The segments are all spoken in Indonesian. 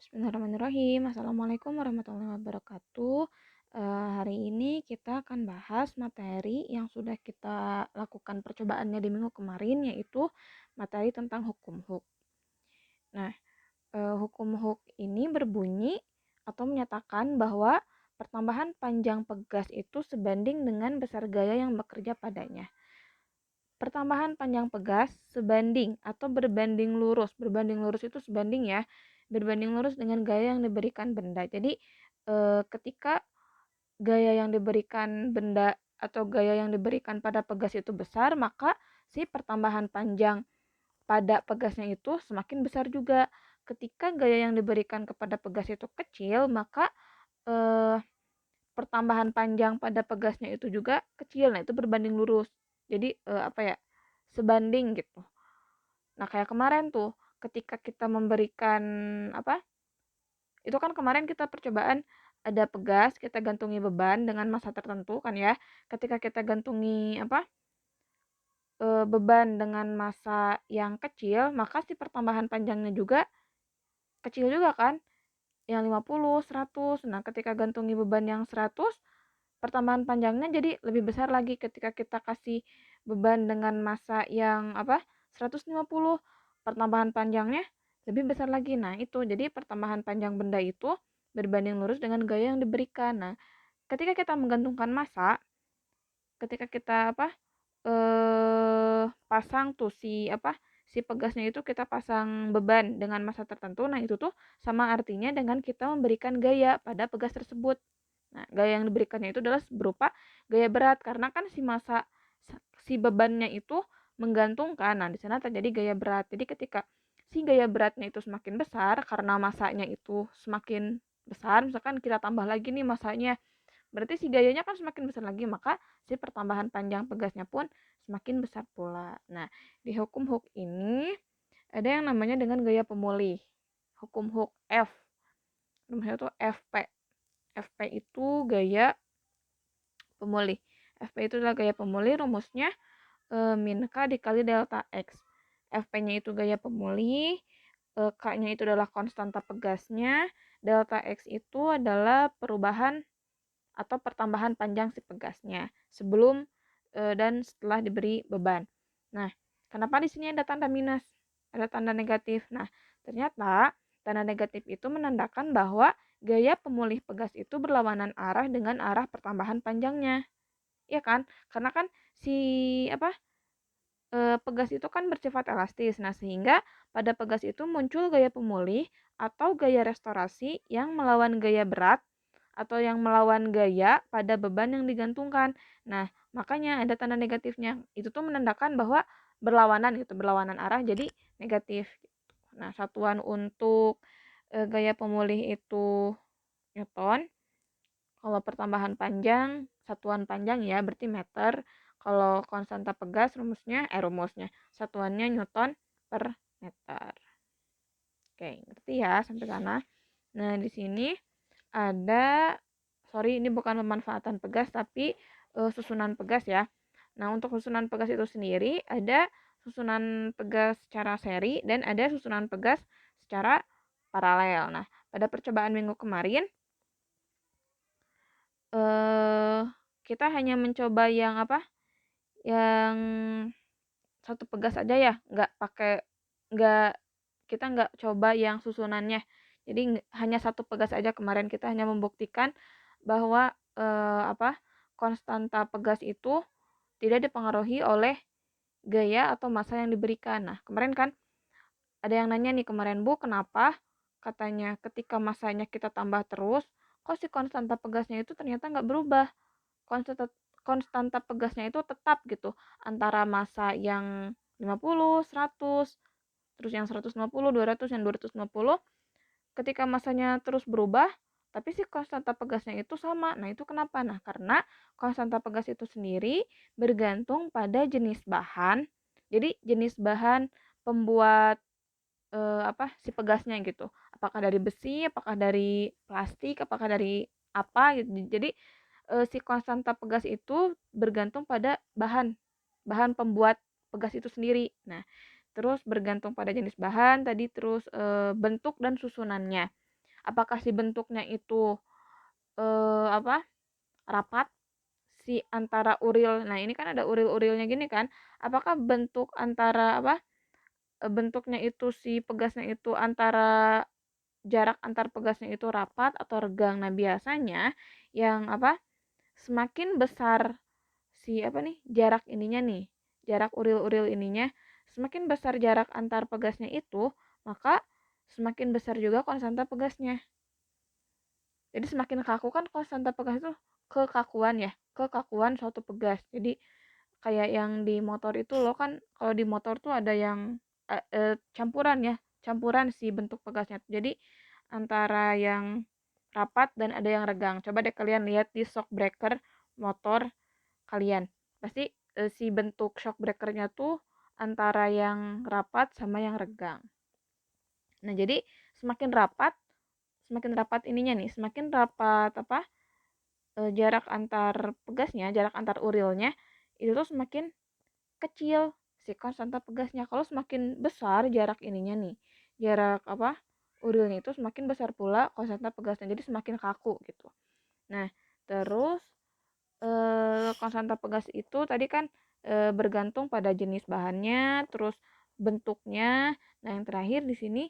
Bismillahirrahmanirrahim. Assalamualaikum warahmatullahi wabarakatuh. Hari ini kita akan bahas materi yang sudah kita lakukan percobaannya di minggu kemarin, yaitu materi tentang hukum huk. Nah, hukum huk ini berbunyi atau menyatakan bahwa pertambahan panjang pegas itu sebanding dengan besar gaya yang bekerja padanya. Pertambahan panjang pegas sebanding atau berbanding lurus. Berbanding lurus itu sebanding ya. Berbanding lurus dengan gaya yang diberikan benda. Jadi ketika gaya yang diberikan benda atau gaya yang diberikan pada pegas itu besar, maka si pertambahan panjang pada pegasnya itu semakin besar juga. Ketika gaya yang diberikan kepada pegas itu kecil, maka eh, pertambahan panjang pada pegasnya itu juga kecil. Nah, itu berbanding lurus. Jadi sebanding gitu. Nah, kayak kemarin tuh ketika kita memberikan apa? Itu kan kemarin kita percobaan ada pegas, kita gantungi beban dengan massa tertentu kan ya. Ketika kita gantungi beban dengan massa yang kecil, maka si pertambahan panjangnya juga kecil juga kan? Yang 50, 100. Nah, ketika gantungi beban yang 100, pertambahan panjangnya jadi lebih besar lagi ketika kita kasih beban dengan massa yang 150, pertambahan panjangnya lebih besar lagi. Nah, itu jadi pertambahan panjang benda itu berbanding lurus dengan gaya yang diberikan. Nah, ketika kita menggantungkan massa, ketika kita pasang tuh si pegasnya itu kita pasang beban dengan massa tertentu. Nah, itu tuh sama artinya dengan kita memberikan gaya pada pegas tersebut. Nah, gaya yang diberikannya itu adalah berupa gaya berat karena kan si bebannya itu menggantungkan. Nah, di sana terjadi gaya berat. Jadi ketika si gaya beratnya itu semakin besar karena masanya itu semakin besar, misalkan kita tambah lagi nih masanya, berarti si gayanya kan semakin besar lagi, maka si pertambahan panjang pegasnya pun semakin besar pula. Nah, di hukum huk ini ada yang namanya dengan gaya pemulih. Hukum huk F. Namanya itu FP. FP itu gaya pemulih. FP itu adalah gaya pemulih, rumusnya min K dikali delta X. FP-nya itu gaya pemulih, K-nya itu adalah konstanta pegasnya, delta X itu adalah perubahan atau pertambahan panjang si pegasnya sebelum dan setelah diberi beban. Nah, kenapa di sini ada tanda minus? Ada tanda negatif. Nah, ternyata tanda negatif itu menandakan bahwa gaya pemulih pegas itu berlawanan arah dengan arah pertambahan panjangnya. Iya kan? Karena kan si pegas itu kan bersifat elastis. Nah, sehingga pada pegas itu muncul gaya pemulih atau gaya restorasi yang melawan gaya berat atau yang melawan gaya pada beban yang digantungkan. Nah, makanya ada tanda negatifnya. Itu tuh menandakan bahwa berlawanan gitu, berlawanan arah jadi negatif. Nah, satuan untuk gaya pemulih itu Newton. Kalau pertambahan panjang, satuan panjang ya berarti meter. Kalau konstanta pegas rumusnya satuannya Newton per meter. Oke, ngerti ya sampai sana. Nah, di sini ada, sorry ini bukan pemanfaatan pegas tapi susunan pegas ya. Nah, untuk susunan pegas itu sendiri ada susunan pegas secara seri dan ada susunan pegas secara paralel. Nah, pada percobaan minggu kemarin eh kita hanya mencoba yang Yang satu pegas aja ya, nggak kita nggak coba yang susunannya. Jadi hanya satu pegas aja kemarin kita hanya membuktikan bahwa konstanta pegas itu tidak dipengaruhi oleh gaya atau massa yang diberikan. Nah, kemarin kan ada yang nanya nih kemarin, Bu, kenapa katanya ketika massanya kita tambah terus, kok si konstanta pegasnya itu ternyata nggak berubah. konstanta konstanta pegasnya itu tetap gitu antara massa yang 50, 100, terus yang 150, 200, yang 250. Ketika massanya terus berubah, tapi si konstanta pegasnya itu sama. Nah, itu kenapa? Nah, karena konstanta pegas itu sendiri bergantung pada jenis bahan. Jadi, jenis bahan pembuat si pegasnya gitu. Apakah dari besi, apakah dari plastik, apakah dari apa gitu. Jadi si konstanta pegas itu bergantung pada bahan bahan pembuat pegas itu sendiri. Nah, terus bergantung pada jenis bahan tadi, terus bentuk dan susunannya. apakah si bentuknya itu rapat, si antara uril. Nah, ini kan ada uril-urilnya gini kan. Apakah bentuk antara bentuknya itu si pegasnya itu antara jarak antar pegasnya itu rapat atau renggang. Nah, biasanya yang semakin besar si jarak ininya nih, jarak uril-uril ininya, semakin besar jarak antar pegasnya itu, maka semakin besar juga konstanta pegasnya. Jadi semakin kaku kan konstanta pegas itu kekakuan ya, kekakuan suatu pegas. Jadi kayak yang di motor itu loh kan, kalau di motor tuh ada yang campuran ya, campuran si bentuk pegasnya. Jadi antara yang rapat dan ada yang renggang. Coba deh kalian lihat di shock breaker motor kalian. Pasti si bentuk shock breakernya tuh antara yang rapat sama yang renggang. Nah, jadi semakin rapat ininya nih, semakin rapat jarak antar pegasnya, jarak antar urilnya itu tuh semakin kecil si konstanta pegasnya. Kalau semakin besar jarak ininya nih, jarak urilnya itu semakin besar pula konstanta pegasnya. Jadi semakin kaku gitu. Nah, terus konstanta pegas itu tadi kan bergantung pada jenis bahannya, terus bentuknya. Nah, yang terakhir di sini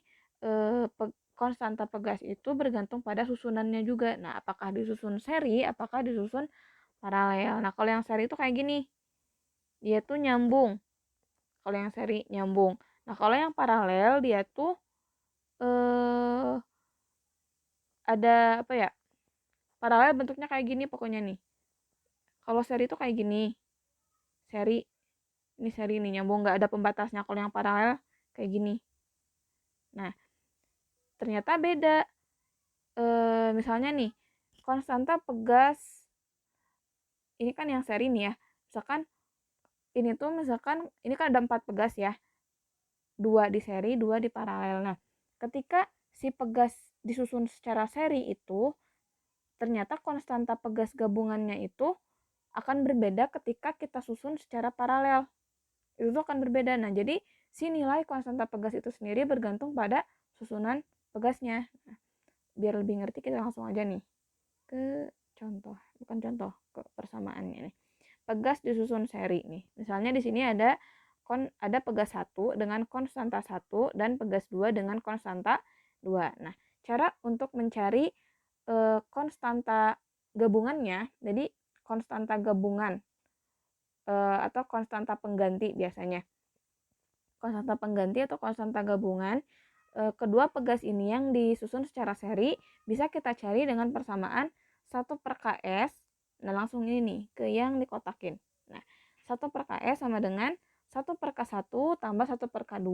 konstanta pegas itu bergantung pada susunannya juga. Nah, apakah disusun seri, apakah disusun paralel. Nah, kalau yang seri itu kayak gini. Dia tuh nyambung. Kalau yang seri nyambung. Nah, kalau yang paralel dia tuh ada paralel bentuknya kayak gini pokoknya nih. Kalau seri itu kayak gini. Seri ini seri nih nyambung, nggak ada pembatasnya. Kalau yang paralel kayak gini. Nah, ternyata beda. Misalnya nih, konstanta pegas ini kan yang seri nih ya. Misalkan ini kan ada 4 pegas ya. 2 di seri, 2 di paralel. Nah, ketika si pegas disusun secara seri itu, ternyata konstanta pegas gabungannya itu akan berbeda ketika kita susun secara paralel. Itu tuh akan berbeda. Nah, jadi si nilai konstanta pegas itu sendiri bergantung pada susunan pegasnya. Nah, biar lebih ngerti kita langsung aja nih ke ke persamaannya nih. Pegas disusun seri nih. Misalnya di sini ada pegas 1 dengan konstanta 1 dan pegas 2 dengan konstanta 2. Nah, cara untuk mencari konstanta gabungannya, jadi konstanta gabungan atau konstanta pengganti biasanya. Konstanta pengganti atau konstanta gabungan kedua pegas ini yang disusun secara seri bisa kita cari dengan persamaan 1/Ks. Nah, langsung ini nih ke yang dikotakin. Nah, 1/Ks sama dengan 1/K1 tambah 1/K2.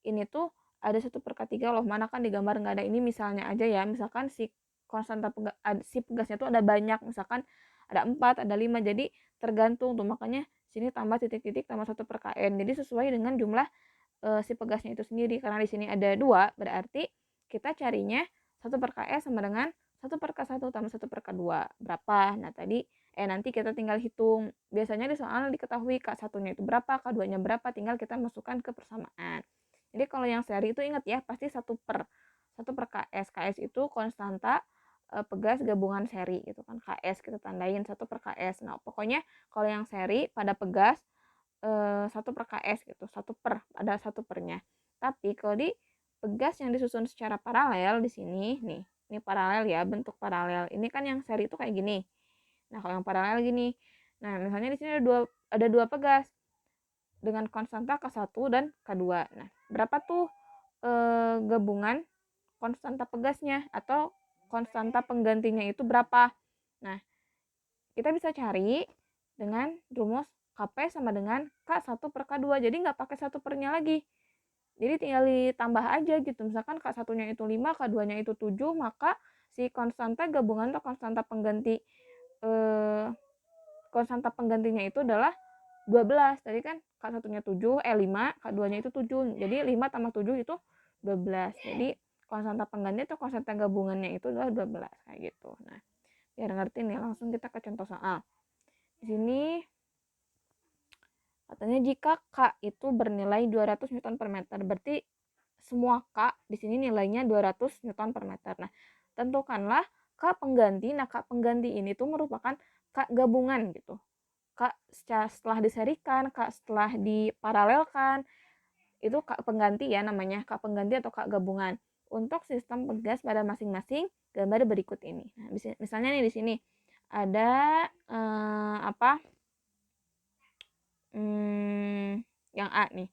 Ini tuh ada 1/K3 loh. Mana kan di gambar nggak ada, ini misalnya aja ya. Misalkan si pegasnya tuh ada banyak. Misalkan ada 4, ada 5. Jadi tergantung tuh. Makanya sini tambah titik-titik tambah 1/Kn. Jadi sesuai dengan jumlah si pegasnya itu sendiri. Karena di sini ada 2, berarti kita carinya 1/Ks sama dengan 1/K1 tambah 1/K2. Berapa? Nah, nanti kita tinggal hitung. Biasanya di soal diketahui K1-nya itu berapa, K2-nya berapa, tinggal kita masukkan ke persamaan. Jadi kalau yang seri itu ingat ya, pasti 1/Ks. Ks itu konstanta pegas gabungan seri gitu kan. Ks kita tandain 1/Ks. Nah, pokoknya kalau yang seri pada pegas 1/Ks gitu, ada 1/nya. Tapi kalau di pegas yang disusun secara paralel di sini nih, ini paralel ya, bentuk paralel. Ini kan yang seri itu kayak gini. Nah, kalau yang paralel gini. Nah, misalnya di sini ada dua pegas dengan konstanta K1 dan K2. Nah, berapa tuh gabungan konstanta pegasnya atau konstanta penggantinya itu berapa? Nah, kita bisa cari dengan rumus KP sama dengan K1/K2. Jadi nggak pakai 1/nya lagi. Jadi tinggal ditambah aja gitu. Misalkan K1-nya itu 5, K2-nya itu 7, maka si konstanta gabungan atau konstanta penggantinya itu adalah 12. Tadi kan K1-nya 7, 5, K2-nya itu 7. Jadi 5 tambah 7 itu 12. Jadi konstanta pengganti atau konstanta gabungannya itu adalah 12 kayak gitu. Nah, biar ngerti nih, langsung kita ke contoh soal. Di sini katanya jika K itu bernilai 200 Newton per meter, berarti semua K di sini nilainya 200 Newton per meter. Nah, tentukanlah K pengganti. Nah, K pengganti ini tuh merupakan K gabungan gitu. K setelah diserikan, K setelah diparalelkan, itu K pengganti ya namanya, K pengganti atau K gabungan. Untuk sistem pegas pada masing-masing gambar berikut ini. Nah, misalnya nih di sini ada apa? Yang A nih.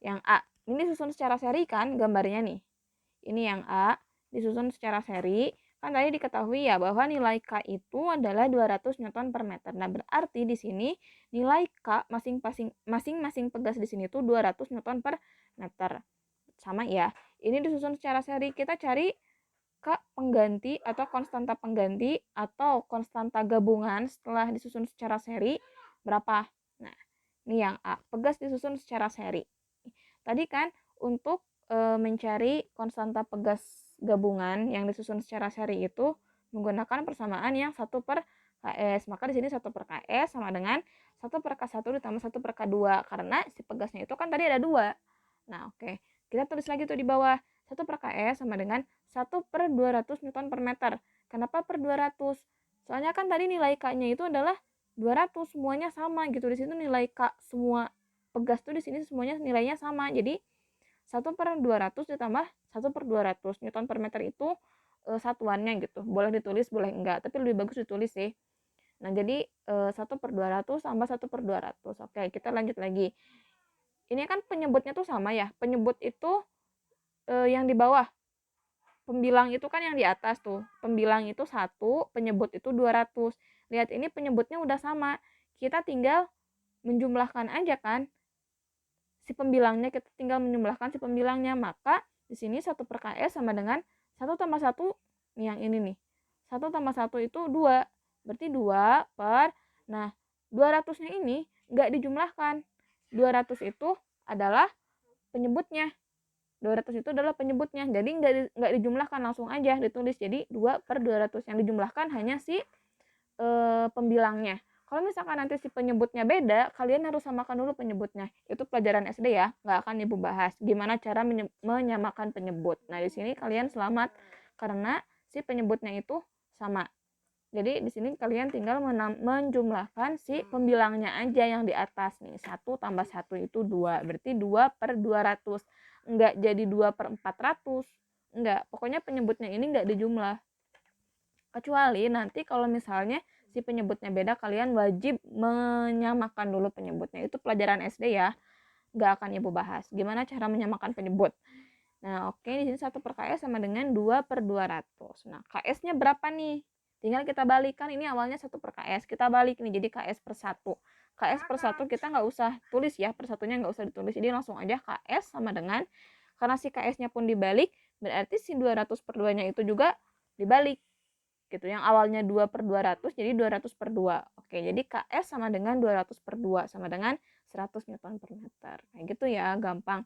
Yang A. Ini disusun secara seri kan gambarnya nih. Ini yang A disusun secara seri. Kan tadi diketahui ya bahwa nilai K itu adalah 200 Newton per meter. Nah, berarti di sini nilai K masing-masing pegas di sini tuh 200 Newton per meter. Sama ya. Ini disusun secara seri. Kita cari K pengganti atau konstanta pengganti atau konstanta gabungan setelah disusun secara seri berapa? Nah, ini yang A. Pegas disusun secara seri. Tadi kan untuk mencari konstanta pegas gabungan yang disusun secara seri itu menggunakan persamaan yang 1 per KS. Maka di sini 1 per KS sama dengan 1 per K1 ditambah 1 per K2. Karena si pegasnya itu kan tadi ada 2. Nah, oke. Kita tulis lagi tuh di bawah. 1 per KS sama dengan 1 per 200 Newton per meter. Kenapa per 200? Soalnya kan tadi nilai K-nya itu adalah 200. Semuanya sama gitu. Di situ nilai K semua pegas tuh di sini semuanya nilainya sama. Jadi 1 per 200 ditambah 1 per 200 Newton per meter itu satuannya gitu. Boleh ditulis, boleh enggak. Tapi lebih bagus ditulis sih. Nah, jadi 1 per 200 tambah 1 per 200. Oke, kita lanjut lagi. Ini kan penyebutnya tuh sama ya. Penyebut itu yang di bawah. Pembilang itu kan yang di atas tuh. Pembilang itu 1, penyebut itu 200. Lihat ini penyebutnya udah sama. Kita tinggal menjumlahkan aja kan. Si pembilangnya kita tinggal menjumlahkan si pembilangnya, maka di sini 1 per KS sama dengan 1 tambah 1 nih yang ini nih. 1 tambah 1 itu 2. Berarti 2 per, nah 200-nya ini nggak dijumlahkan. 200 itu adalah penyebutnya. 200 itu adalah penyebutnya. Jadi nggak dijumlahkan, langsung aja ditulis. Jadi 2 per 200. Yang dijumlahkan hanya si pembilangnya. Kalau misalkan nanti si penyebutnya beda, kalian harus samakan dulu penyebutnya. Itu pelajaran SD ya, nggak akan ibu bahas. Gimana cara menyamakan penyebut. Nah, di sini kalian selamat karena si penyebutnya itu sama. Jadi di sini kalian tinggal menjumlahkan si pembilangnya aja yang di atas nih. 1 tambah 1 itu 2. Berarti 2 per 200. Enggak jadi 2 per 400. Enggak, pokoknya penyebutnya ini enggak dijumlah. Kecuali nanti kalau misalnya si penyebutnya beda, kalian wajib menyamakan dulu penyebutnya. Itu pelajaran SD ya, nggak akan ibu bahas. Gimana cara menyamakan penyebut. Nah, oke, di sini 1 per KS sama dengan 2 per 200. Nah, KS-nya berapa nih? Tinggal kita balikan, ini awalnya 1 per KS. Kita balik nih, jadi KS per 1. KS per 1 kita nggak usah tulis ya, per satunya nggak usah ditulis. Jadi langsung aja KS sama dengan, karena si KS-nya pun dibalik, berarti si 200 per 2-nya itu juga dibalik. Gitu. Yang awalnya 2 per 200 jadi 200 per 2. Oke, jadi KS sama dengan 200 per 2 sama dengan 100 Newton per meter. Kayak gitu ya, gampang.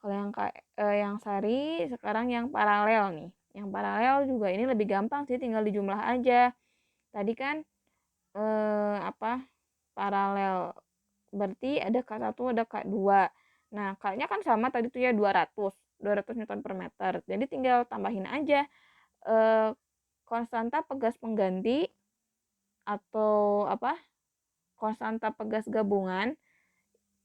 Kalau yang sari, sekarang yang paralel nih. Yang paralel juga ini lebih gampang sih, tinggal dijumlah aja. Tadi kan paralel. Berarti ada K1, ada K2. Nah, K-nya kan sama tadi tuh ya 200 Newton per meter. Jadi tinggal tambahin aja konstanta pegas pengganti atau konstanta pegas gabungan,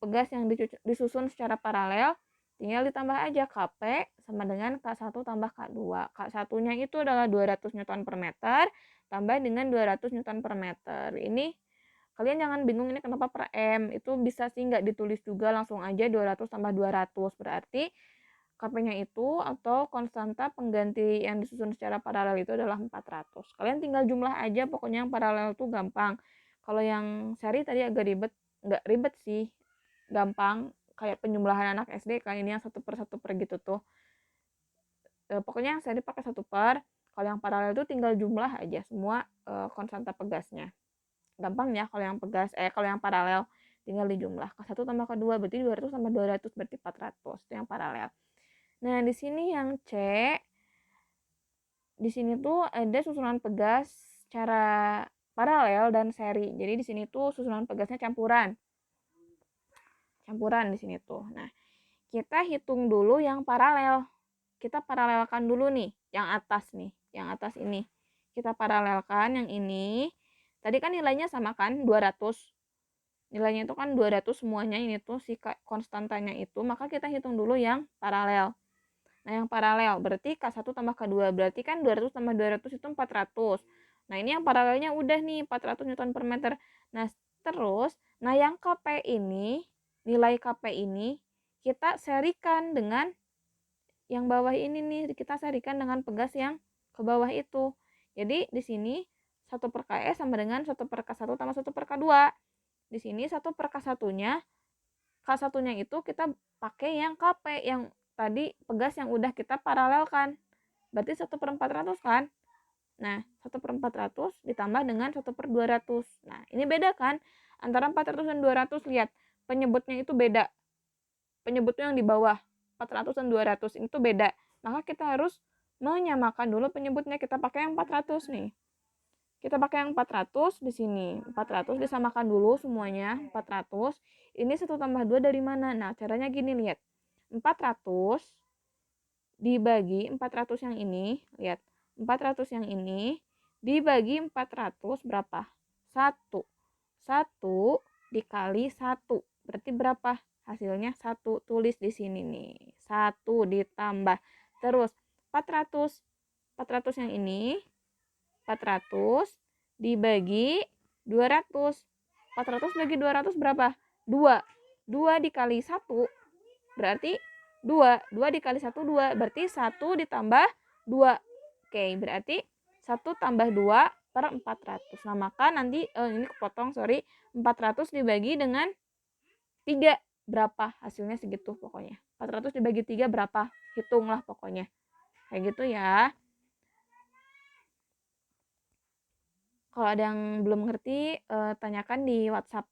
pegas yang disusun secara paralel, tinggal ditambah aja Kp sama dengan K1 tambah K2. K1-nya itu adalah 200 Newton per meter tambah dengan 200 Newton per meter. Ini kalian jangan bingung ini kenapa per M. Itu bisa sih nggak ditulis juga, langsung aja 200 tambah 200. Berarti Kp-nya itu atau konstanta pengganti yang disusun secara paralel itu adalah 400. Kalian tinggal jumlah aja, pokoknya yang paralel itu gampang. Kalau yang seri tadi agak ribet, nggak ribet sih, gampang. Kayak penjumlahan anak SD, kayak ini yang 1 per 1 per gitu tuh. Pokoknya yang seri pakai 1 per, kalau yang paralel itu tinggal jumlah aja semua konstanta pegasnya. Gampang ya kalau yang paralel tinggal dijumlah. K1 tambah K2 berarti 200 tambah 200 berarti 400. Itu yang paralel. Nah, di sini yang C, di sini tuh ada susunan pegas secara paralel dan seri. Jadi di sini tuh susunan pegasnya campuran. Campuran di sini tuh. Nah, kita hitung dulu yang paralel. Kita paralelkan dulu nih, yang atas nih, yang atas ini. Kita paralelkan yang ini. Tadi kan nilainya sama kan, 200. Nilainya itu kan 200 semuanya, ini tuh si konstantanya itu, maka kita hitung dulu yang paralel. Nah, yang paralel berarti K1 tambah K2, berarti kan 200 tambah 200 itu 400. Nah, ini yang paralelnya udah nih, 400 Newton per meter. Nah, terus, yang KP ini, nilai KP ini, kita serikan dengan yang bawah ini nih, kita serikan dengan pegas yang ke bawah itu. Jadi, di sini 1 per KS sama dengan 1 per K1 tambah 1 per K2. Di sini 1 per K1-nya, K1-nya itu kita pakai yang KP, yang tadi pegas yang udah kita paralelkan. Berarti 1 per 400 kan? Nah, 1 per 400 ditambah dengan 1 per 200. Nah, ini beda kan? Antara 400 dan 200, lihat. Penyebutnya itu beda. Penyebutnya yang di bawah. 400 dan 200 itu beda. Maka kita harus menyamakan dulu penyebutnya. Kita pakai yang 400 nih. Kita pakai yang 400 di sini. 400 disamakan dulu semuanya. 400. Ini 1 tambah 2 dari mana? Nah, caranya gini, lihat. 400 dibagi 400 yang ini. Lihat. 400 yang ini dibagi 400 berapa? 1. 1 dikali 1. Berarti berapa? Hasilnya 1. Tulis di sini nih. 1 ditambah. Terus 400. 400 yang ini 400 dibagi 200. 400 bagi 200 berapa? 2. 2 dikali 1 berarti 2. 2 dikali 1 2. Berarti 1 ditambah 2. Oke, berarti 1 tambah 2 per 400. Nah, maka nanti ini kepotong, sorry. 400 dibagi dengan 3. Berapa? Hasilnya segitu pokoknya. 400 dibagi 3 berapa? Hitunglah pokoknya. Kayak gitu ya. Kalau ada yang belum ngerti, tanyakan di WhatsApp.